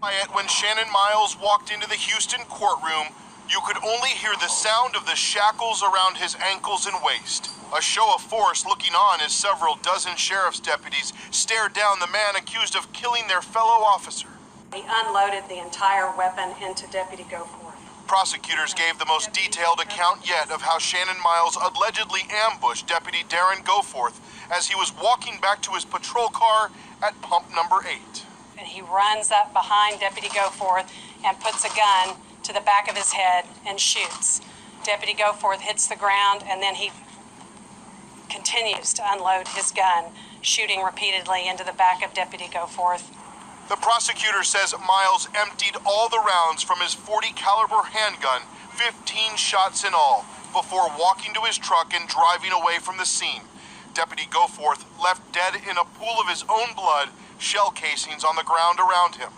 When Shannon Miles walked into the Houston courtroom, you could only hear the sound of the shackles around his ankles and waist. A show of force looking on as several dozen sheriff's deputies stared down the man accused of killing their fellow officer. He unloaded the entire weapon into Deputy Goforth. Prosecutors gave the most detailed account yet of how Shannon Miles allegedly ambushed Deputy Darren Goforth as he was walking back to his patrol car at pump number 8. And he runs up behind Deputy Goforth and puts a gun to the back of his head and shoots. Deputy Goforth hits the ground, and then he continues to unload his gun, shooting repeatedly into the back of Deputy Goforth. The prosecutor says Miles emptied all the rounds from his .40 caliber handgun, 15 shots in all, before walking to his truck and driving away from the scene. Deputy Goforth left dead in a pool of his own blood, shell casings on the ground around him.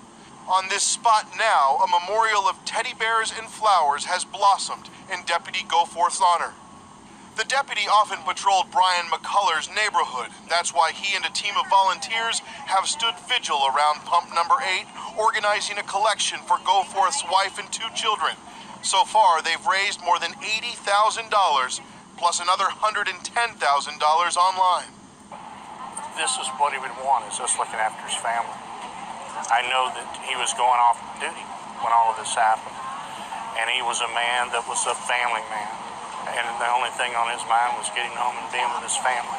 On this spot now, a memorial of teddy bears and flowers has blossomed in Deputy Goforth's honor. The deputy often patrolled Brian McCullough's neighborhood. That's why he and a team of volunteers have stood vigil around pump number 8, organizing a collection for Goforth's wife and 2 children. So far, they've raised more than $80,000, plus another $110,000 online. This is what he would want, is us looking after his family. I know that he was going off duty when all of this happened, and he was a man that was a family man, and the only thing on his mind was getting home and being with his family.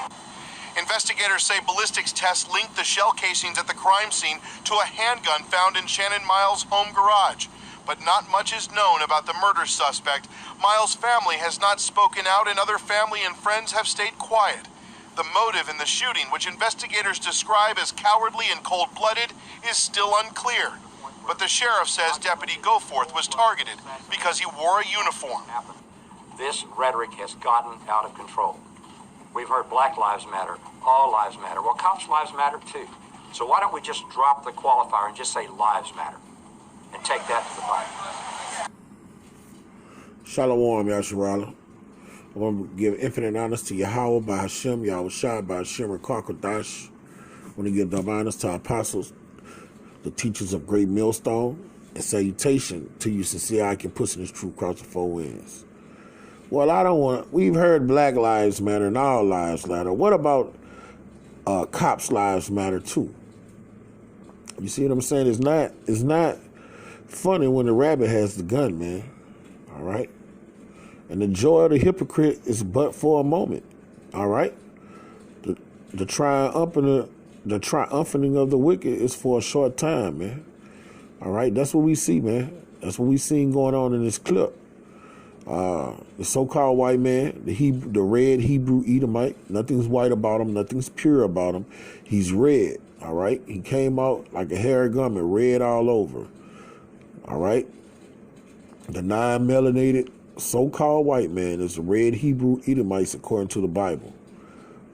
Investigators say ballistics tests linked the shell casings at the crime scene to a handgun found in Shannon Miles' home garage, but not much is known about the murder suspect. Miles' family has not spoken out, and other family and friends have stayed quiet. The motive in the shooting, which investigators describe as cowardly and cold-blooded, is still unclear. But the sheriff says Deputy Goforth was targeted because he wore a uniform. This rhetoric has gotten out of control. We've heard Black Lives Matter, all lives matter. Well, cops' lives matter too. So why don't we just drop the qualifier and just say lives matter and take that to the Bible? Shalom, Yasharala. I want to give infinite honors to Yahweh by Hashem, Yahweh Shai by Hashem, and Kwakadash. I want to give divine honors to our apostles, the teachers of Great Millstone, and salutation to you, sincere I can push in this truth across the 4 winds. Well, I don't want. We've heard Black Lives Matter and all lives matter. What about cops' lives matter too? You see what I'm saying? It's not funny when the rabbit has the gun, man. All right. And the joy of the hypocrite is but for a moment. All right. The triumphing of the wicked is for a short time, man. All right. That's what we see, man. That's what we seen going on in this clip. The so-called white man, the red Hebrew Edomite, nothing's white about him, nothing's pure about him. He's red, all right? He came out like a hairy garment, red all over, all right? The non-melanated so-called white man is the red Hebrew Edomites according to the Bible,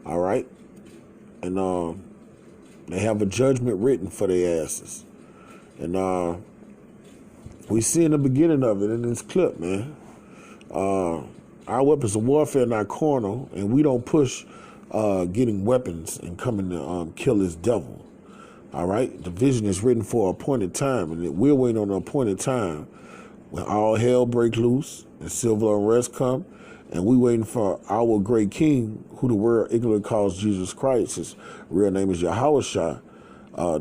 all right? And they have a judgment written for their asses. And we see in the beginning of it in this clip, man. Our weapons of warfare are not carnal, and we don't push getting weapons and coming to kill this devil. All right? The vision is written for an appointed time, and we're waiting on an appointed time when all hell break loose and civil unrest come, and we waiting for our great king, who the world ignorantly calls Jesus Christ. His real name is Yahushua,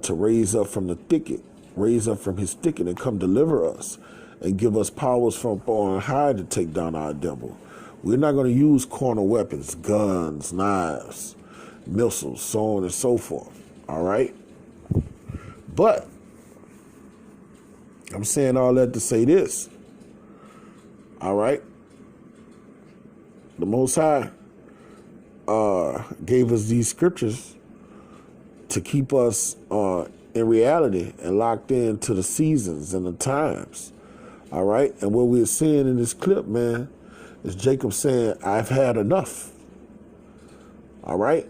to raise up from the thicket, raise up from his thicket and come deliver us and give us powers from on high to take down our devil. We're not going to use carnal weapons, guns, knives, missiles, so on and so forth. All right? But I'm saying all that to say this. All right? The Most High gave us these scriptures to keep us in reality and locked into the seasons and the times. All right? And what we're seeing in this clip, man, is Jacob saying, I've had enough. All right?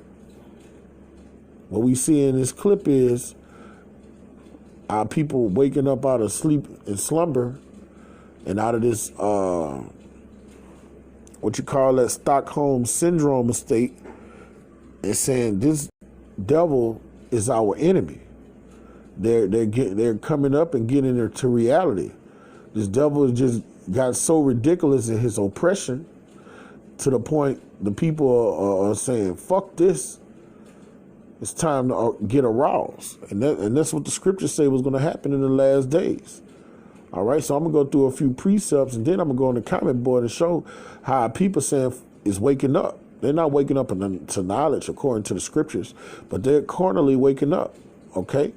What we see in this clip is our people waking up out of sleep and slumber and out of this, what you call that Stockholm Syndrome state, and saying this devil is our enemy. they're coming up and getting into reality. This devil just got so ridiculous in his oppression to the point the people are saying, fuck this. It's time to get aroused. And that's what the scriptures say was going to happen in the last days. All right, so I'm going to go through a few precepts, and then I'm going to go on the comment board and show how people saying is waking up. They're not waking up to knowledge according to the scriptures, but they're carnally waking up, okay?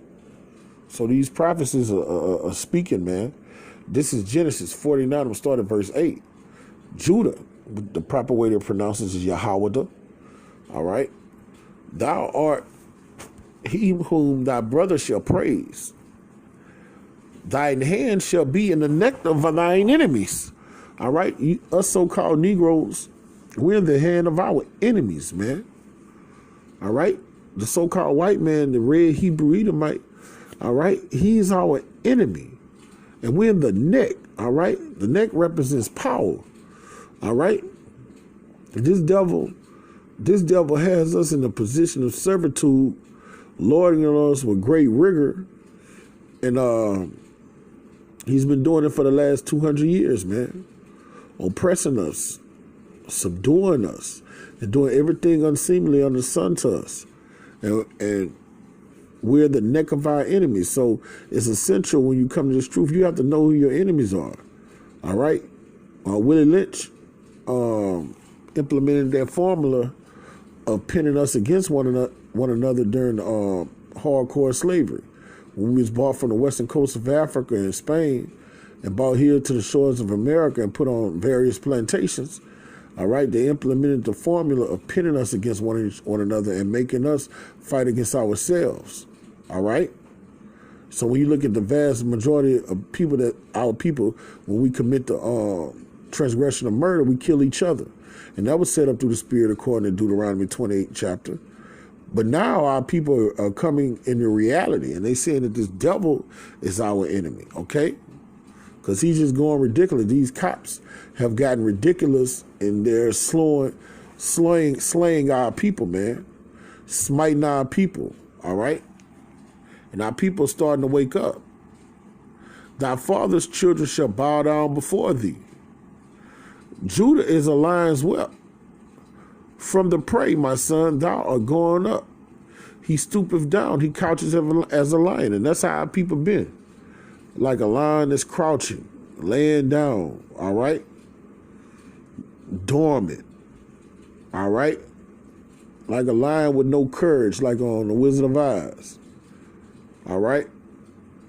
So these prophecies are speaking, man. This is Genesis 49. I'm going to start at verse 8. Judah, the proper way to pronounce this is Yahweh. All right? Thou art he whom thy brother shall praise. Thine hand shall be in the neck of thine enemies. All right? Us so-called Negroes, we're in the hand of our enemies, man. All right? The so-called white man, the red Hebrew Edomite, all right? He's our enemy. And we're in the neck, all right? The neck represents power, all right? This devil has us in a position of servitude, lording on us with great rigor. And he's been doing it for the last 200 years, man. Oppressing us, subduing us, and doing everything unseemly under the sun to us. And we're the neck of our enemies. So it's essential when you come to this truth, you have to know who your enemies are. All right? Willie Lynch implemented that formula of pinning us against one another during hardcore slavery. When we was brought from the western coast of Africa and Spain and brought here to the shores of America and put on various plantations, all right, they implemented the formula of pinning us against one another and making us fight against ourselves. All right? So when you look at the vast majority of people when we commit the transgression of murder, we kill each other. And that was set up through the Spirit according to Deuteronomy 28 chapter. But now our people are coming into reality, and they saying that this devil is our enemy, okay? Because he's just going ridiculous. These cops have gotten ridiculous, and they're slaying our people, man. Smiting our people, all right? And our people are starting to wake up. Thy father's children shall bow down before thee. Judah is a lion's whelp. From the prey, my son, thou art going up. He stoopeth down. He couches as a lion. And that's how our people been. Like a lion that's crouching, laying down, all right? Dormant, all right? Like a lion with no courage, like on The Wizard of Oz, all right?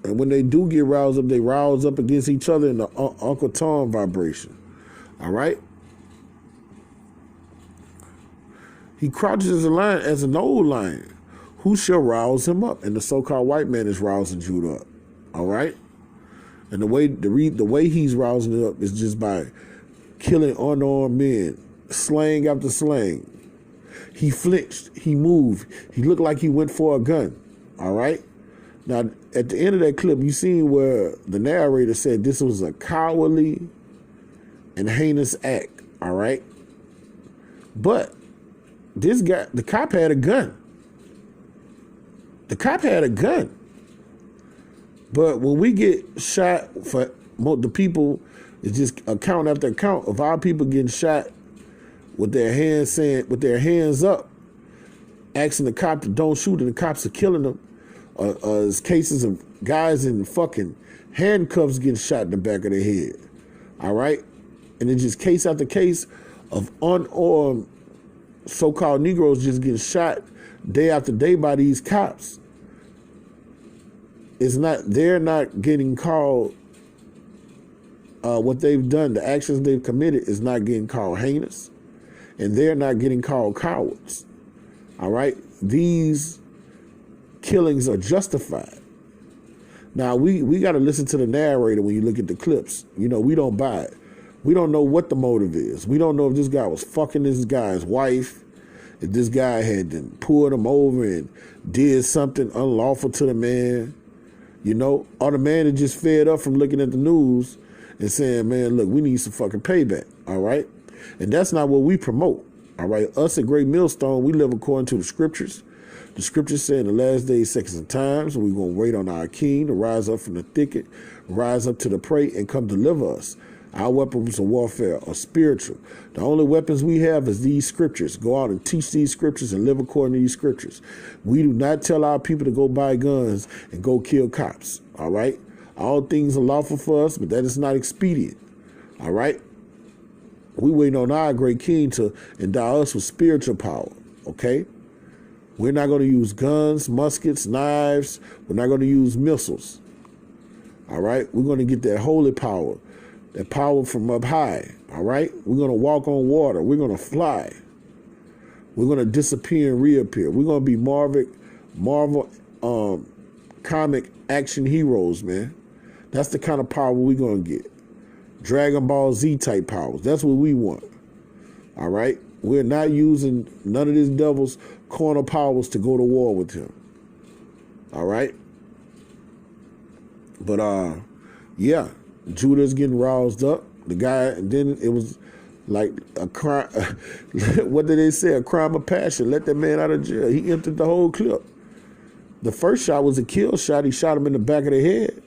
And when they do get roused up, they rouse up against each other in the Uncle Tom vibration, all right? He crouches as a lion, as an old lion. Who shall rouse him up? And the so-called white man is rousing Judah up, all right? And the way he's rousing it up is just by killing unarmed men, slaying after slaying. He flinched. He moved. He looked like he went for a gun, all right? Now, at the end of that clip, you seen where the narrator said this was a cowardly and heinous act, all right? But this guy, the cop had a gun. The cop had a gun. But when we get shot, for the people, it's just account after account of our people getting shot with their hands up, asking the cop to don't shoot, and the cops are killing them. There's cases of guys in fucking handcuffs getting shot in the back of their head. All right? And it's just case after case of unarmed so-called Negroes just getting shot day after day by these cops. They're not getting called, what they've done, the actions they've committed is not getting called heinous, and they're not getting called cowards. All right? These killings are justified. Now, we got to listen to the narrator when you look at the clips. You know, we don't buy it. We don't know what the motive is. We don't know if this guy was fucking this guy's wife, if this guy had pulled him over and did something unlawful to the man, you know, or the man that just fed up from looking at the news and saying, man, look, we need some fucking payback, all right? And that's not what we promote, all right? Us at Great Millstone, we live according to the scriptures. The scripture said in the last days, seconds, and times, we're going to wait on our king to rise up from the thicket, rise up to the prey, and come deliver us. Our weapons of warfare are spiritual. The only weapons we have is these scriptures. Go out and teach these scriptures and live according to these scriptures. We do not tell our people to go buy guns and go kill cops. All right? All things are lawful for us, but that is not expedient. All right? We waiting on our great king to endow us with spiritual power. Okay? We're not going to use guns, muskets, knives. We're not going to use missiles. All right? We're going to get that holy power. That power from up high, all right? We're going to walk on water. We're going to fly. We're going to disappear and reappear. We're going to be Marvel comic action heroes, man. That's the kind of power we're going to get. Dragon Ball Z type powers. That's what we want, all right? We're not using none of this devil's corner powers to go to war with him, all right? But, yeah. Judah's getting roused up. The guy, and then it was like a crime. What did they say? A crime of passion. Let that man out of jail. He emptied the whole clip. The first shot was a kill shot. He shot him in the back of the head.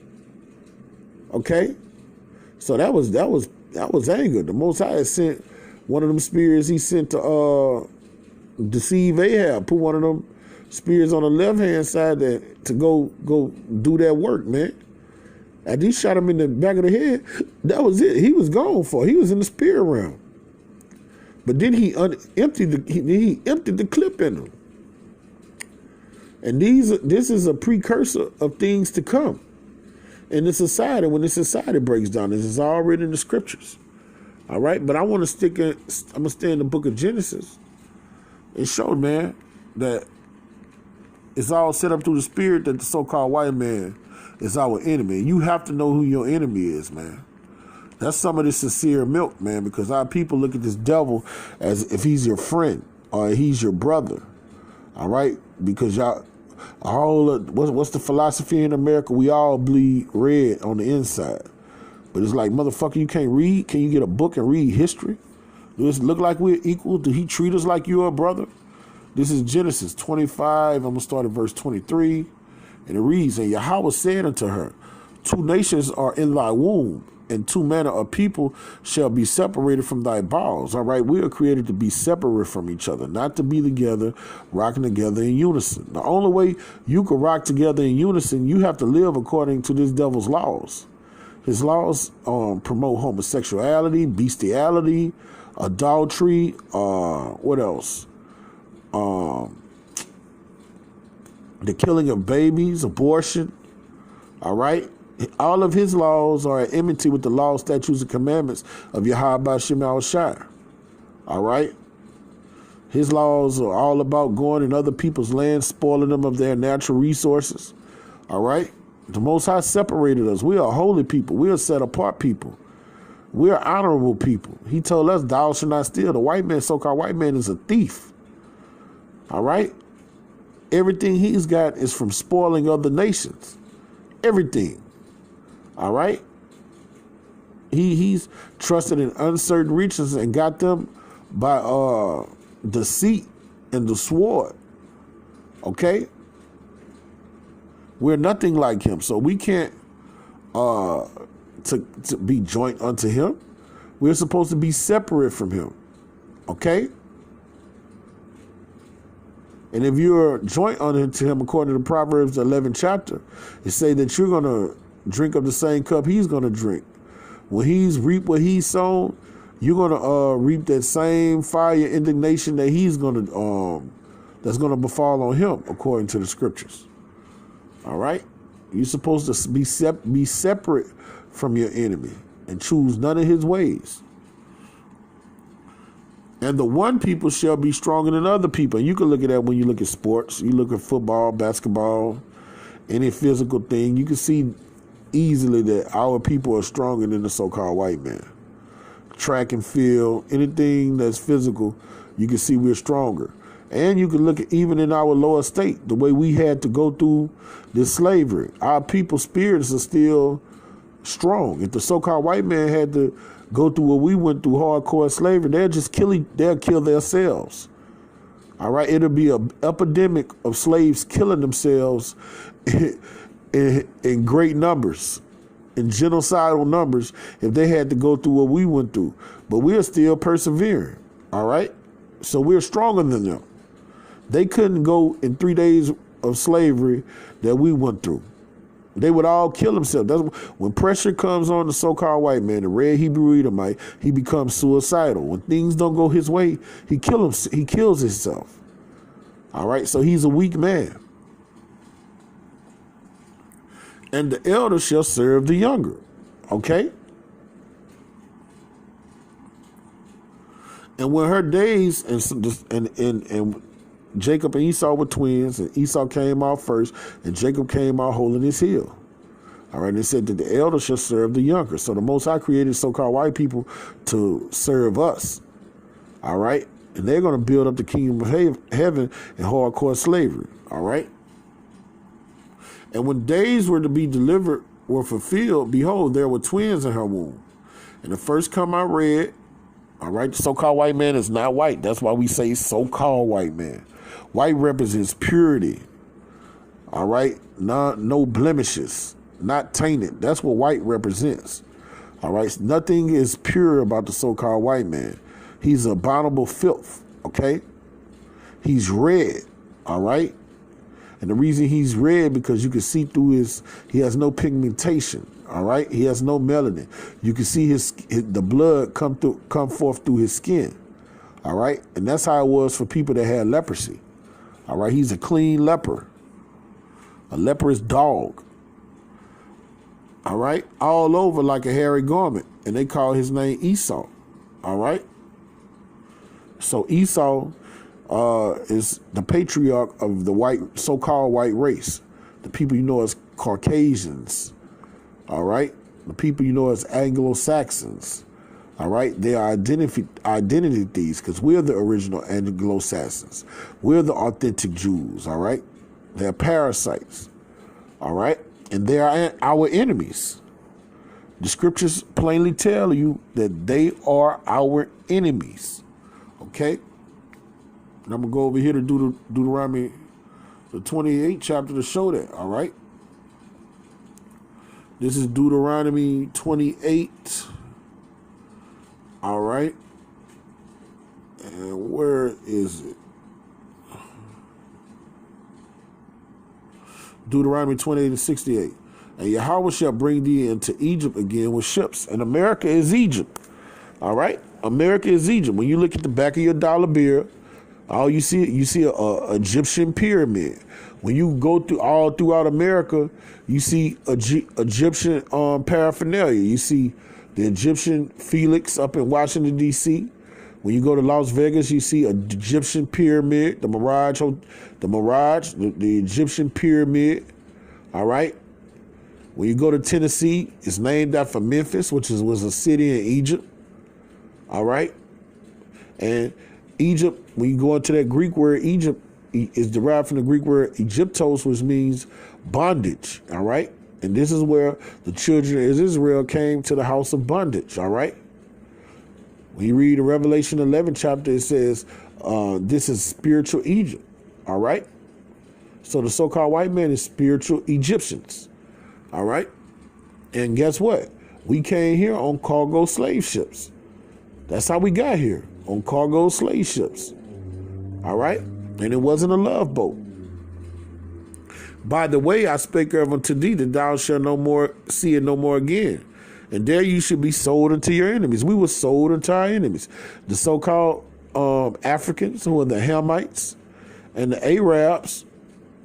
Okay, so that was anger. The Most High sent one of them spears. He sent to deceive Ahab. Put one of them spears on the left hand side to go do that work, man. And he shot him in the back of the head. That was it. He was gone for. He was in the spear round. But then he emptied the clip in him. And this is a precursor of things to come in the society. When the society breaks down, this is all written in the scriptures. All right, but I want to I'm gonna stay in the book of Genesis and show, man, that it's all set up through the spirit that the so-called white man is our enemy. You have to know who your enemy is, man. That's some of the sincere milk, man, because our people look at this devil as if he's your friend or he's your brother. All right? Because y'all, what's the philosophy in America? We all bleed red on the inside. But it's like, motherfucker, you can't read? Can you get a book and read history? Does it look like we're equal? Did he treat us like you're a brother? This is Genesis 25. I'm going to start at verse 23. And it reads, and Yahweh said unto her, 2 nations are in thy womb, and 2 manner of people shall be separated from thy bowels. All right, we are created to be separate from each other, not to be together, rocking together in unison. The only way you can rock together in unison, you have to live according to this devil's laws. His laws promote homosexuality, bestiality, adultery, what else? The killing of babies, abortion, all right? All of his laws are at enmity with the laws, statutes, and commandments of Yahweh Shem Shai, all right? His laws are all about going in other people's lands, spoiling them of their natural resources, all right? The Most High separated us. We are holy people. We are set apart people. We are honorable people. He told us, thou shalt not steal. The white man, so-called white man, is a thief, all right? Everything he's got is from spoiling other nations. Everything. All right? He's trusted in uncertain riches and got them by deceit and the sword. Okay? We're nothing like him, so we can't to be joint unto him. We're supposed to be separate from him. Okay? And if you're joint unto him, according to the Proverbs 11 chapter, it say that you're going to drink of the same cup he's going to drink. When he's reap what he's sown, you're going to reap that same fire indignation that he's going to that's going to befall on him, according to the scriptures. All right? You're supposed to be separate from your enemy and choose none of his ways. And the one people shall be stronger than other people. And you can look at that when you look at sports. You look at football, basketball, any physical thing. You can see easily that our people are stronger than the so-called white man. Track and field, anything that's physical, you can see we're stronger. And you can look at even in our lower state, the way we had to go through this slavery. Our people's spirits are still strong. If the so-called white man had to go through what we went through, hardcore slavery, they'll kill themselves. All right, it'll be an epidemic of slaves killing themselves in great numbers, in genocidal numbers, if they had to go through what we went through. But we're still persevering. All right, so we're stronger than them. They couldn't go in 3 days of slavery that we went through. They would all kill themselves. That's when pressure comes on the so-called white man, the red Hebrew Edomite, he becomes suicidal. When things don't go his way, he kills himself. All right, so he's a weak man. And the elder shall serve the younger. Okay? And when her days and Jacob and Esau were twins, and Esau came out first, and Jacob came out holding his heel. All right, they said that the elder shall serve the younger. So the Most High created so-called white people to serve us. All right, and they're going to build up the kingdom of heaven in hardcore slavery. All right, and when days were to be delivered were fulfilled, behold, there were twins in her womb. And the first come out red. All right, the so-called white man is not white. That's why we say so-called white man. White represents purity, all right? No blemishes, not tainted. That's what white represents, all right? Nothing is pure about the so-called white man. He's abominable filth, okay? He's red, all right? And the reason he's red because you can see through he has no pigmentation, all right? He has no melanin. You can see the blood come forth through his skin, all right? And that's how it was for people that had leprosy. All right, he's a clean leper, a leprous dog. All right, all over like a hairy garment, and they call his name Esau. All right, so Esau is the patriarch of the so-called white race, the people you know as Caucasians. All right, the people you know as Anglo-Saxons. All right, they are identity thieves because we're the original Anglo-Saxons. We're the authentic Jews, all right? They're parasites, all right? And they are our enemies. The scriptures plainly tell you that they are our enemies, okay? And I'm going to go over here to Deuteronomy, the 28th chapter to show that, all right? This is Deuteronomy 28. All right. And where is it? Deuteronomy 28:68. And Yahweh shall bring thee into Egypt again with ships. And America is Egypt. All right. America is Egypt. When you look at the back of your dollar bill, all you see a Egyptian pyramid. When you go throughout America, you see Egyptian paraphernalia. You see the Egyptian Felix up in Washington, D.C. When you go to Las Vegas, you see an Egyptian pyramid, the Egyptian pyramid. All right. When you go to Tennessee, it's named after Memphis, which was a city in Egypt. All right. And Egypt, when you go into that Greek word, Egypt is derived from the Greek word Egyptos, which means bondage. All right. And this is where the children of Israel came to the house of bondage, all right? When you read the Revelation 11 chapter, it says this is spiritual Egypt, all right? So the so-called white man is spiritual Egyptians, all right? And guess what? We came here on cargo slave ships. That's how we got here, on cargo slave ships, all right? And it wasn't a love boat. By the way, I spake of unto thee that thou shalt no more see it no more again. And there you should be sold unto your enemies. We were sold unto our enemies. The so-called Africans, who are the Hamites, and the Arabs,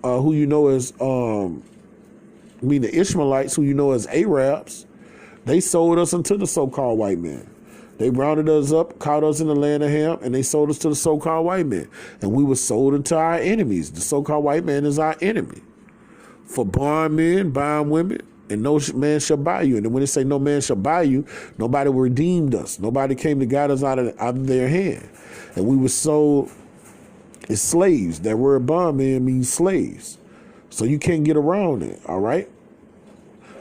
who you know as, the Ishmaelites, who you know as Arabs, they sold us unto the so-called white man. They rounded us up, caught us in the land of Ham, and they sold us to the so-called white man. And we were sold into our enemies. The so-called white man is our enemy. For bondmen, bond women, and no man shall buy you. And when they say no man shall buy you, nobody redeemed us. Nobody came to guide us out of their hand. And we were sold as slaves. That word bondman means slaves. So you can't get around it, all right?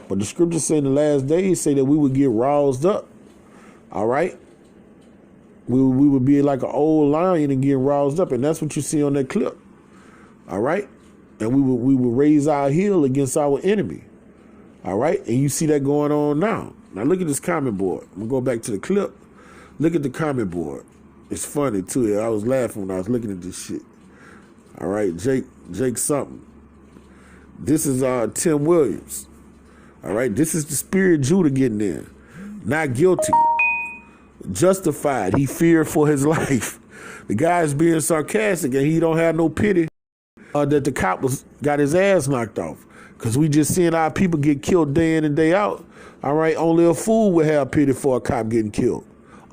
But the scriptures say in the last days say that we would get roused up, all right? We would be like an old lion and get roused up, and that's what you see on that clip. All right? And we would raise our heel against our enemy. All right? And you see that going on now. Now look at this comment board. I'm going to go back to the clip. Look at the comment board. It's funny, too. I was laughing when I was looking at this shit. All right? Jake something. This is Tim Williams. All right? This is the Spirit Judah getting in. Not guilty. Justified. He feared for his life. The guy's being sarcastic and he don't have no pity that the cop got his ass knocked off. Because we just seeing our people get killed day in and day out. All right, only a fool would have pity for a cop getting killed.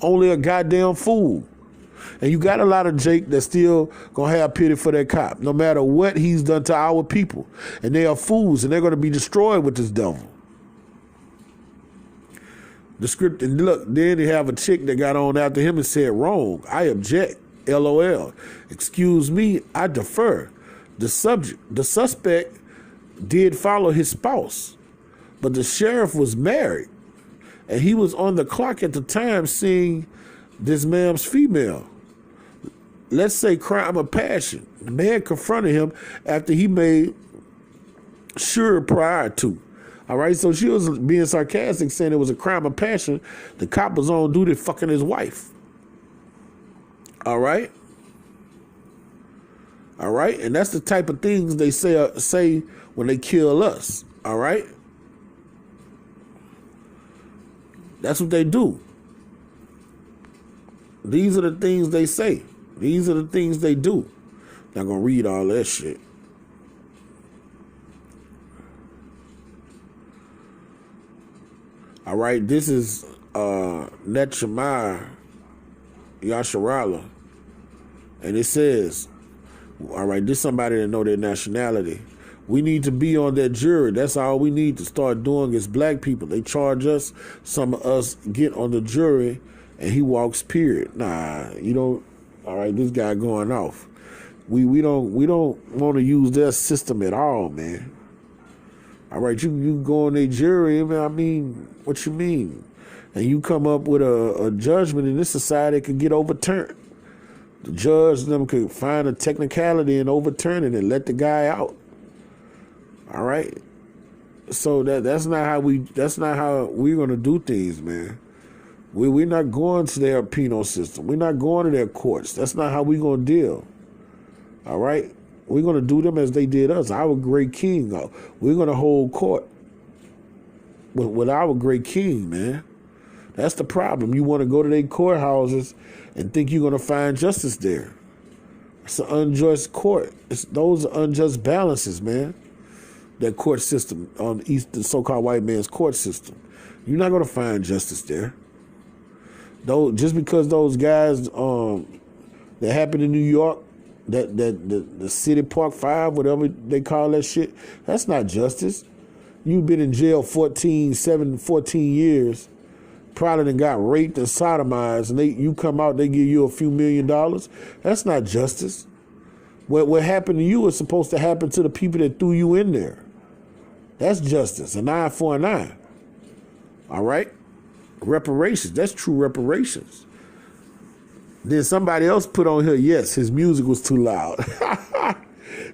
Only a goddamn fool. And you got a lot of Jake that's still gonna have pity for that cop, no matter what he's done to our people. And they are fools, and they're gonna be destroyed with this devil. The script, and look, then they have a chick that got on after him and said, wrong, I object, LOL. Excuse me, I defer. The suspect did follow his spouse, but the sheriff was married, and he was on the clock at the time seeing this man's female. Let's say crime of passion. The man confronted him after he made sure prior to. All right, so she was being sarcastic, saying it was a crime of passion. The cop was on duty fucking his wife. All right? All right? And that's the type of things they say when they kill us. All right? That's what they do. These are the things they say. These are the things they do. Not gonna read all that shit. All right, this is Netchamar Yasharala. And it says, all right, this is somebody that know their nationality. We need to be on that jury. That's all we need to start doing as black people. They charge us, some of us get on the jury, and he walks, period. Nah, you don't. All right, this guy going off. We don't want to use their system at all, man. All right, you go on a jury. I mean, what you mean? And you come up with a judgment in this society that could get overturned. The judge them could find a technicality and overturn it and let the guy out. All right. So that's not how we're gonna do things, man. We're not going to their penal system. We're not going to their courts. That's not how we're gonna deal. All right. We're going to do them as they did us. Our great king. We're going to hold court with our great king, man. That's the problem. You want to go to their courthouses and think you're going to find justice there. It's an unjust court. Those are unjust balances, man. That court system, the so-called white man's court system. You're not going to find justice there. Just because those guys that happened in New York, the City Park 5, whatever they call that shit, that's not justice. You've been in jail 14 years, probably done got raped and sodomized, and you come out, they give you a few $1 million. That's not justice. What happened to you is supposed to happen to the people that threw you in there. That's justice, an eye for an eye. All right? Reparations, that's true reparations. Then somebody else put on here, yes, his music was too loud.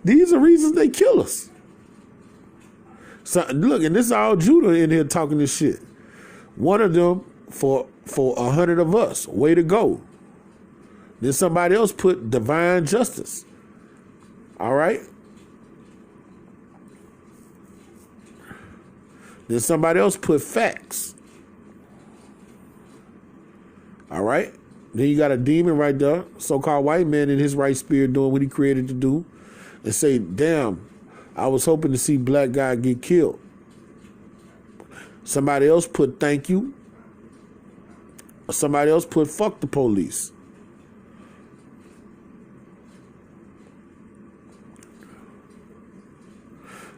These are reasons they kill us. So look, and this is all Judah in here talking this shit. One of them for 100 of us. Way to go. Then somebody else put divine justice. All right? Then somebody else put facts. All right? Then you got a demon right there, so-called white man in his right spirit doing what he created to do, and say, damn, I was hoping to see black guy get killed. Somebody else put thank you. Somebody else put fuck the police.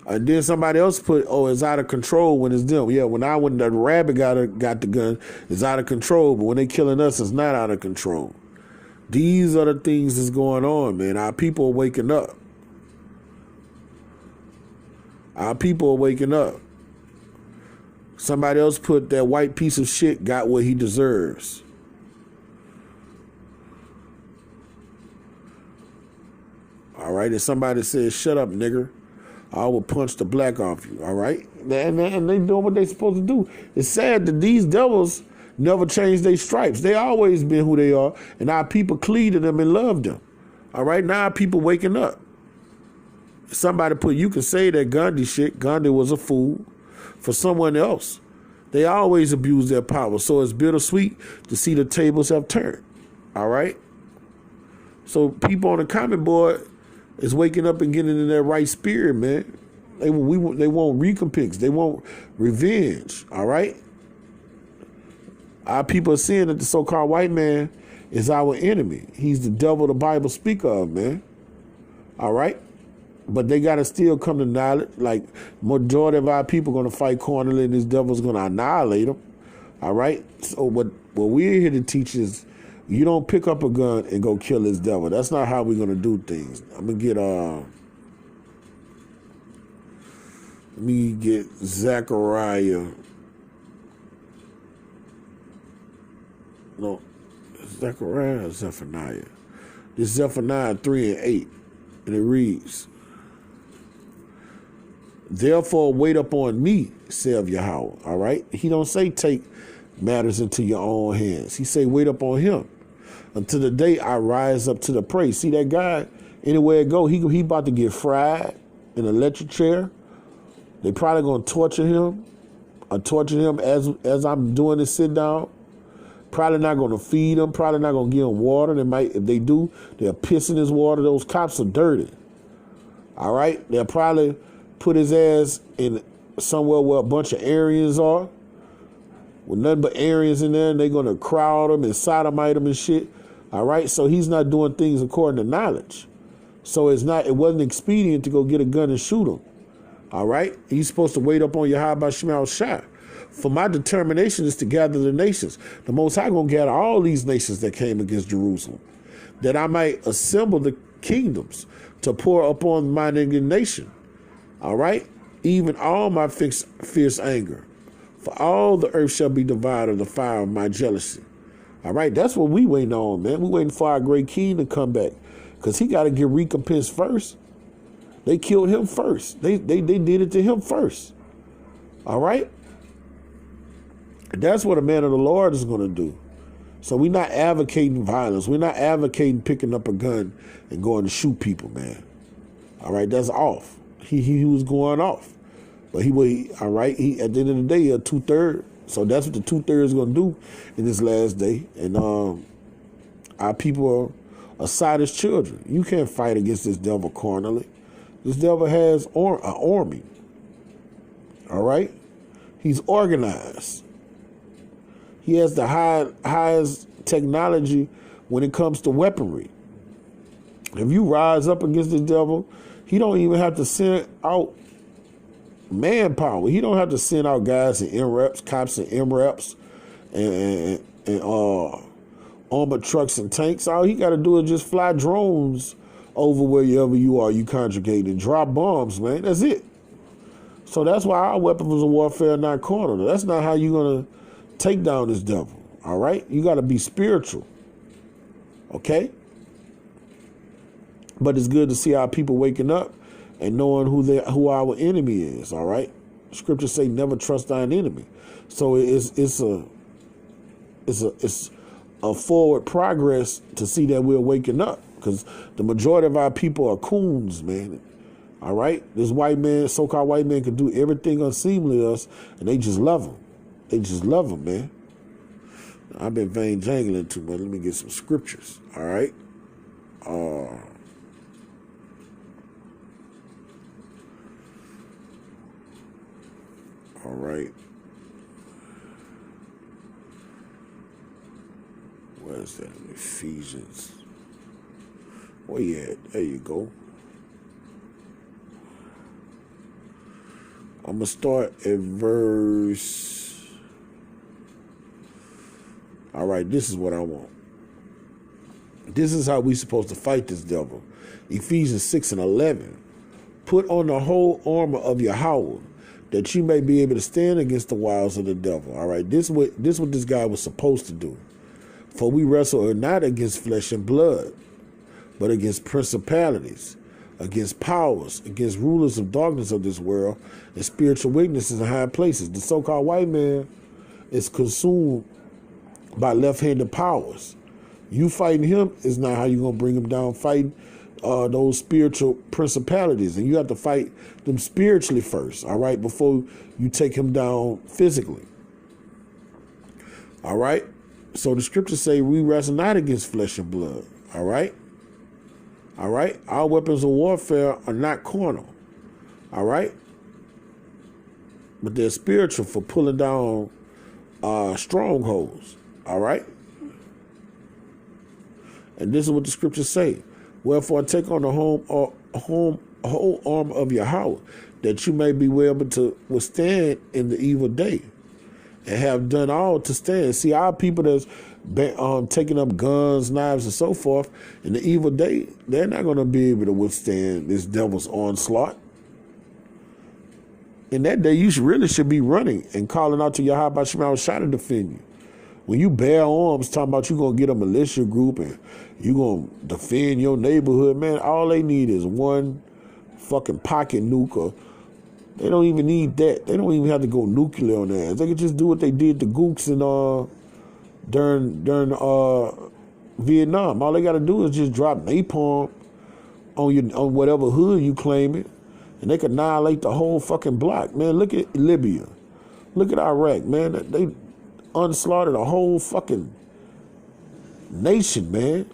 And then somebody else put, oh, it's out of control when it's them. Yeah, when the rabbit got the gun, it's out of control. But when they killing us, it's not out of control. These are the things that's going on, man. Our people are waking up. Our people are waking up. Somebody else put that white piece of shit got what he deserves. right? If somebody says, shut up, nigger, I will punch the black off you, all right? And they doing what they supposed to do. It's sad that these devils never change their stripes. They always been who they are, and our people cleave to them and love them. All right, now our people waking up. Somebody put, you can say that Gandhi shit, Gandhi was a fool for someone else. They always abuse their power, so it's bittersweet to see the tables have turned. All right? So people on the comment board is waking up and getting in their right spirit, man. They want recompense. They want revenge. All right? Our people are seeing that the so-called white man is our enemy. He's the devil the Bible speak of, man. All right? But they got to still come to knowledge. Like, majority of our people going to fight cornerly, and this devil's going to annihilate them. All right? So what we're here to teach is you don't pick up a gun and go kill this devil. That's not how we're going to do things. I'm going to get, let me get Zechariah. No, Zechariah or Zephaniah. This is Zephaniah 3 and 8. And it reads, therefore wait upon me, saith Yahweh. All right? He don't say take matters into your own hands. He say wait upon him until the day I rise up to the prey. See that guy, anywhere it go, he about to get fried in an electric chair. They probably gonna torture him. As I'm doing this sit down. Probably not gonna feed him. Probably not gonna give him water. They might, if they do, they'll piss in his water. Those cops are dirty. All right? They'll probably put his ass in somewhere where a bunch of Aryans are, with nothing but Aryans in there, and they're going to crowd him and sodomite him and shit. All right? So he's not doing things according to knowledge. So it wasn't expedient to go get a gun and shoot him. All right? He's supposed to wait up on Yahweh Shema Shah. For my determination is to gather the nations. The Most High going to gather all these nations that came against Jerusalem, that I might assemble the kingdoms to pour upon mine indignation. All right? Even all my fierce anger. For all the earth shall be divided of the fire of my jealousy. All right? That's what we waiting on, man. We waiting for our great king to come back. Because he got to get recompense first. They killed him first. They did it to him first. All right? And that's what a man of the Lord is going to do. So we're not advocating violence. We're not advocating picking up a gun and going to shoot people, man. All right? That's off. He was going off. But all right, at the end of the day, a 2/3. So that's what the 2/3 is going to do in this last day. And our people are Sodom's children. You can't fight against this devil carnally. This devil has an army. All right? He's organized. He has the highest technology when it comes to weaponry. If you rise up against this devil, he don't even have to send out manpower. He don't have to send out guys in MREPs, cops in MREPs, and armored trucks and tanks. All he got to do is just fly drones over wherever you are, you congregate, and drop bombs, man. That's it. So that's why our weapons of warfare are not carnal. That's not how you're going to take down this devil, all right? You got to be spiritual, okay? But it's good to see our people waking up and knowing who our enemy is, all right? Scriptures say never trust thine enemy. So it's a forward progress to see that we're waking up, because the majority of our people are coons, man. All right? This white man, so-called white man, can do everything unseemly to us, and they just love him. They just love him, man. I've been vain jangling too much. Let me get some scriptures, all right? All right. Where's that? Ephesians. Where you at? There you go. I'm going to start at verse... All right, this is what I want. This is how we supposed to fight this devil. Ephesians 6 and 11. Put on the whole armor of Yahweh, that you may be able to stand against the wiles of the devil. All right, this what this guy was supposed to do. For we wrestle not against flesh and blood, but against principalities, against powers, against rulers of darkness of this world, and spiritual weaknesses in high places. The so-called white man is consumed by left-handed powers. You fighting him is not how you're going to bring him down. Fighting those spiritual principalities. And you have to fight them spiritually first, all right, before you take him down physically. All right? So the scriptures say we wrestle not against flesh and blood. All right? All right? Our weapons of warfare are not carnal. All right? But they're spiritual for pulling down strongholds. All right? And this is what the scriptures say. Wherefore take on the whole armor of Yahweh, that you may be able to withstand in the evil day, and have done all to stand. See, our people that's taking up guns, knives, and so forth, in the evil day, they're not going to be able to withstand this devil's onslaught. In that day, you really should be running and calling out to Yahweh Shema Shai to defend you. When you bear arms, talking about you going to get a militia group and you going to defend your neighborhood, man, all they need is one fucking pocket nuke. Or they don't even need that. They don't even have to go nuclear on their ass. They can just do what they did to Gooks during Vietnam. All they got to do is just drop napalm on whatever hood you claim it, and they could annihilate the whole fucking block. Man, look at Libya. Look at Iraq, man. They unslaughtered a whole fucking nation, man.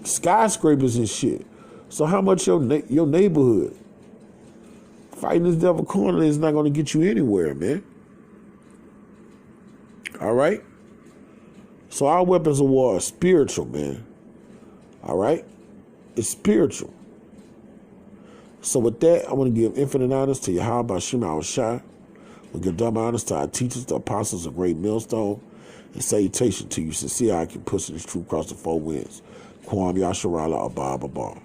Skyscrapers and shit. So how much your neighborhood? Fighting this devil corner is not going to get you anywhere, man. All right? So our weapons of war are spiritual, man. All right? It's spiritual. So with that, I want to give infinite honors to Yahweh Shema Shai. We give double honors to our teachers, the apostles of Great Millstone, and salutation to you, sincere I can push this truth across the four winds. Kwam Yasharala Abba Abba.